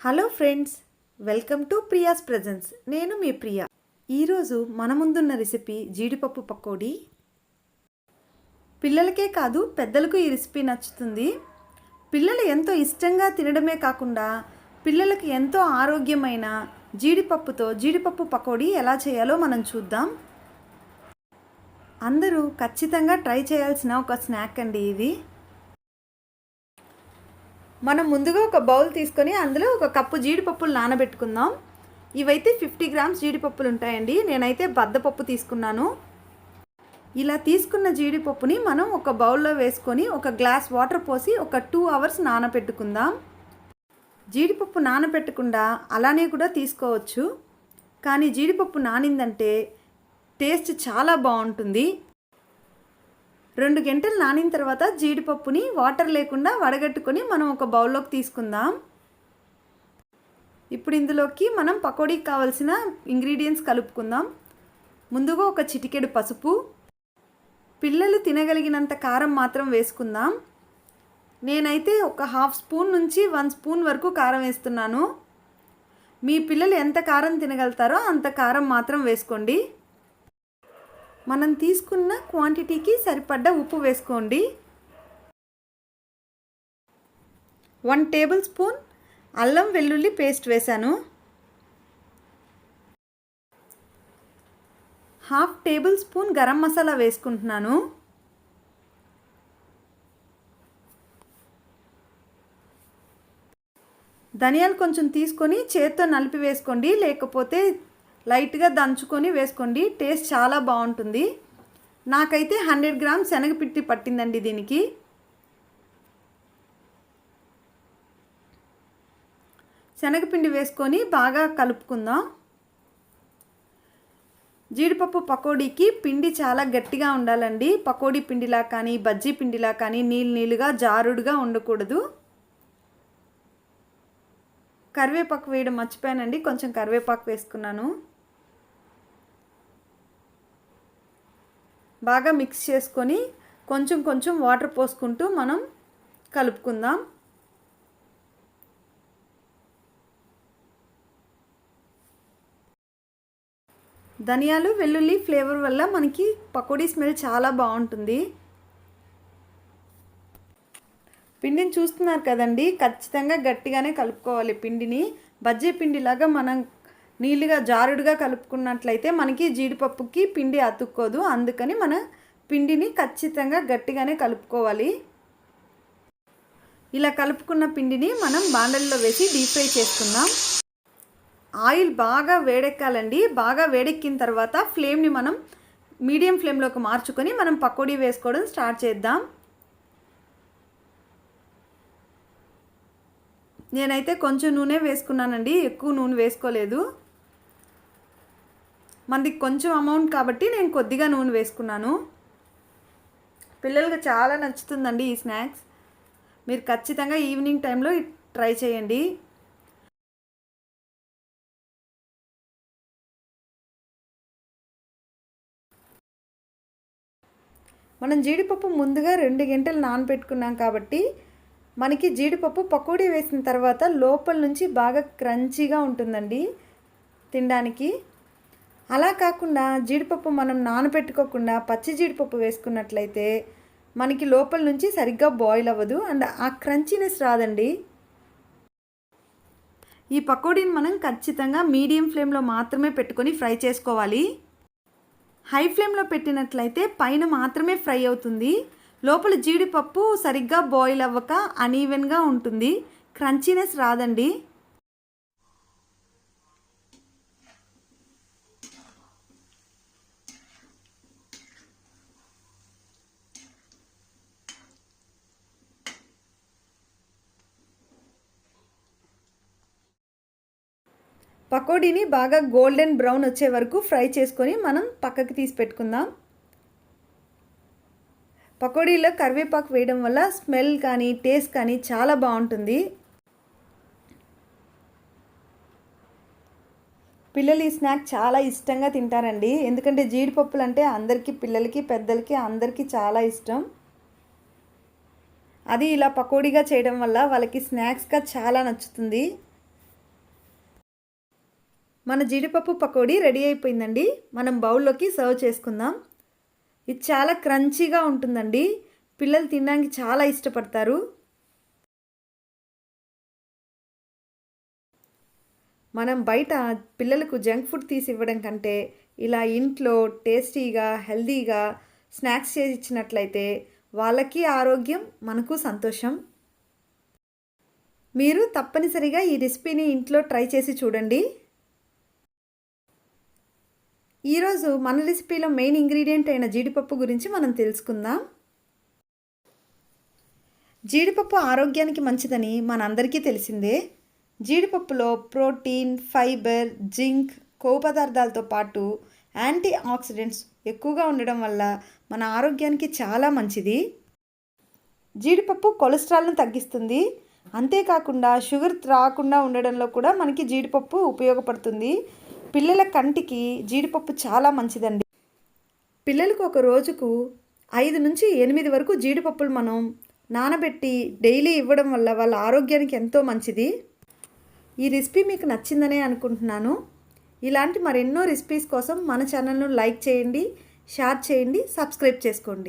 Hello friends, welcome to Priya's presence. నేను మీ ప్రియా. ఈరోజు మన ముందున్న రెసిపీ జీడిపప్పు పకోడీ. పిల్లలకే కాదు పెద్దలకు ఈ రెసిపీ నచ్చుతుంది. పిల్లలు ఎంతో ఇష్టంగా తినడమే కాకుండా పిల్లలకు ఎంతో ఆరోగ్యమైన జీడిపప్పు పకోడీ ఎలా చేయాలో మనం చూద్దాం. అందరూ ఖచ్చితంగా ట్రై చేయాల్సిన ఒక స్నాక్ అండి ఇది. మనం ముందుగా ఒక బౌల్ తీసుకొని అందులో ఒక కప్పు జీడిపప్పులు నానబెట్టుకుందాం. ఇవైతే 50 గ్రామ్స్ జీడిపప్పులు ఉంటాయండి. నేనైతే బద్దపప్పు తీసుకున్నాను. ఇలా తీసుకున్న జీడిపప్పుని మనం ఒక బౌల్లో వేసుకొని ఒక గ్లాస్ వాటర్ పోసి ఒక 2 అవర్స్ నానబెట్టుకుందాం. జీడిపప్పు నానబెట్టకుండా అలానే కూడా తీసుకోవచ్చు, కానీ జీడిపప్పు నానిందంటే టేస్ట్ చాలా బాగుంటుంది. 2 గంటలు నానిన తర్వాత జీడిపప్పుని వాటర్ లేకుండా వడగట్టుకొని మనం ఒక బౌల్లోకి తీసుకుందాం. ఇప్పుడు ఇందులోకి మనం పకోడీకి కావాల్సిన ఇంగ్రీడియంట్స్ కలుపుకుందాం. ముందుగా ఒక చిటికెడు పసుపు, పిల్లలు తినగలిగినంత కారం మాత్రం వేసుకుందాం. నేనైతే ఒక 1/2 స్పూన్ నుంచి 1 స్పూన్ వరకు కారం వేస్తున్నాను. మీ పిల్లలు ఎంత కారం తినగలుగుతారో అంత కారం మాత్రం వేసుకోండి. మనం తీసుకున్న క్వాంటిటీకి సరిపడ్డ ఉప్పు వేసుకోండి. 1 టేబుల్ స్పూన్ అల్లం వెల్లుల్లి పేస్ట్ వేశాను. 1/2 టేబుల్ స్పూన్ గరం మసాలా వేసుకుంటున్నాను. ధనియాలు కొంచెం తీసుకొని చేత్తో నలిపి వేసుకోండి, లేకపోతే లైట్గా దంచుకొని వేసుకోండి. టేస్ట్ చాలా బాగుంటుంది. నాకైతే 100 గ్రామ్స్ శనగపిండి పట్టిందండి దీనికి. శనగపిండి వేసుకొని బాగా కలుపుకుందాం. జీడిపప్పు పకోడీకి పిండి చాలా గట్టిగా ఉండాలండి. పకోడీ పిండిలా కానీ బజ్జీ పిండిలా కానీ నీళ్ళుగా జారుడుగా ఉండకూడదు. కరివేపాకు వేయడం మర్చిపోయానండి, కొంచెం కరివేపాకు వేసుకున్నాను. బాగా మిక్స్ చేసుకొని కొంచెం వాటర్ పోసుకుంటూ మనం కలుపుకుందాం. ధనియాలు వెల్లుల్లి ఫ్లేవర్ వల్ల మనకి పకోడీ స్మెల్ చాలా బాగుంటుంది. పిండిని చూస్తున్నారు కదండి, ఖచ్చితంగా గట్టిగానే కలుపుకోవాలి. పిండిని బజ్జీ పిండిలాగా మనం నీళ్ళుగా జారుడుగా కలుపుకున్నట్లయితే మనకి జీడిపప్పుకి పిండి అతుక్కోదు. అందుకని మన పిండిని ఖచ్చితంగా గట్టిగానే కలుపుకోవాలి. ఇలా కలుపుకున్న పిండిని మనం బాండల్లో వేసి డీప్ ఫ్రై చేసుకుందాం. ఆయిల్ బాగా వేడెక్కాలండి. బాగా వేడెక్కిన తర్వాత ఫ్లేమ్ని మనం మీడియం ఫ్లేమ్లోకి మార్చుకొని మనం పకోడీ వేసుకోవడం స్టార్ట్ చేద్దాం. నేనైతే కొంచెం నూనె వేసుకున్నానండి, ఎక్కువ నూనె వేసుకోలేదు. మనది కొంచెం అమౌంట్ కాబట్టి నేను కొద్దిగా నూనె వేసుకున్నాను. పిల్లలకు చాలా నచ్చుతుందండి ఈ స్నాక్స్. మీరు ఖచ్చితంగా ఈవినింగ్ టైంలో ట్రై చేయండి. మనం జీడిపప్పు ముందుగా 2 గంటలు నానబెట్టుకున్నాం కాబట్టి మనకి జీడిపప్పు పకోడీ వేసిన తర్వాత లోపల నుంచి బాగా క్రంచీగా ఉంటుందండి తినడానికి. అలా కాకుండా జీడిపప్పు మనం నానబెట్టుకోకుండా పచ్చి జీడిపప్పు వేసుకున్నట్లయితే మనకి లోపల నుంచి సరిగ్గా బాయిల్ అవ్వదు అండ్ ఆ క్రంచీనెస్ రాదండి. ఈ పకోడీని మనం ఖచ్చితంగా మీడియం ఫ్లేమ్లో మాత్రమే పెట్టుకొని ఫ్రై చేసుకోవాలి. హై ఫ్లేమ్లో పెట్టినట్లయితే పైన మాత్రమే ఫ్రై అవుతుంది. లోపల జీడిపప్పు సరిగ్గా బాయిల్ అవ్వక అనీవెన్గా ఉంటుంది, క్రంచీనెస్ రాదండి. పకోడీని బాగా గోల్డెన్ బ్రౌన్ వచ్చే వరకు ఫ్రై చేసుకొని మనం పక్కకి తీసి పెట్టుకుందాం. పకోడీలో కరివేపాకు వేయడం వల్ల స్మెల్ కానీ టేస్ట్ కానీ చాలా బాగుంటుంది. పిల్లలు ఈ స్నాక్ చాలా ఇష్టంగా తింటారండి, ఎందుకంటే జీడిపప్పులు అంటే అందరికీ, పిల్లలకి పెద్దలకి అందరికీ చాలా ఇష్టం. అది ఇలా పకోడీగా చేయడం వల్ల వాళ్ళకి స్నాక్స్గా చాలా నచ్చుతుంది. మన జీడిపప్పు పకోడీ రెడీ అయిపోయిందండి. మనం బౌల్లోకి సర్వ్ చేసుకుందాం. ఇది చాలా క్రంచీగా ఉంటుందండి. పిల్లలు తినడానికి చాలా ఇష్టపడతారు. మనం బయట పిల్లలకు జంక్ ఫుడ్ తీసి ఇవ్వడం కంటే ఇలా ఇంట్లో టేస్టీగా హెల్తీగా స్నాక్స్ చేసి ఇచ్చినట్లయితే వాళ్ళకి ఆరోగ్యం, మనకు సంతోషం. మీరు తప్పనిసరిగా ఈ రెసిపీని ఇంట్లో ట్రై చేసి చూడండి. ఈరోజు మన రెసిపీలో మెయిన్ ఇంగ్రీడియంట్ అయిన జీడిపప్పు గురించి మనం తెలుసుకుందాం. జీడిపప్పు ఆరోగ్యానికి మంచిదని మనందరికీ తెలిసిందే. జీడిపప్పులో ప్రోటీన్, ఫైబర్, జింక్, కొవ్వు పదార్థాలతో పాటు యాంటీ ఆక్సిడెంట్స్ ఎక్కువగా ఉండడం వల్ల మన ఆరోగ్యానికి చాలా మంచిది. జీడిపప్పు కొలెస్ట్రాల్ను తగ్గిస్తుంది. అంతేకాకుండా షుగర్ రాకుండా ఉండడంలో కూడా మనకి జీడిపప్పు ఉపయోగపడుతుంది. పిల్లల కంటికి జీడిపప్పు చాలా మంచిదండి. పిల్లలకు ఒక రోజుకు 5 నుంచి 8 వరకు జీడిపప్పులు మనం నానబెట్టి డైలీ ఇవ్వడం వల్ల వాళ్ళ ఆరోగ్యానికి ఎంతో మంచిది. ఈ రెసిపీ మీకు నచ్చిందనే అనుకుంటున్నాను. ఇలాంటి మరెన్నో రెసిపీస్ కోసం మన ఛానల్ను లైక్ చేయండి, షేర్ చేయండి, సబ్స్క్రైబ్ చేసుకోండి.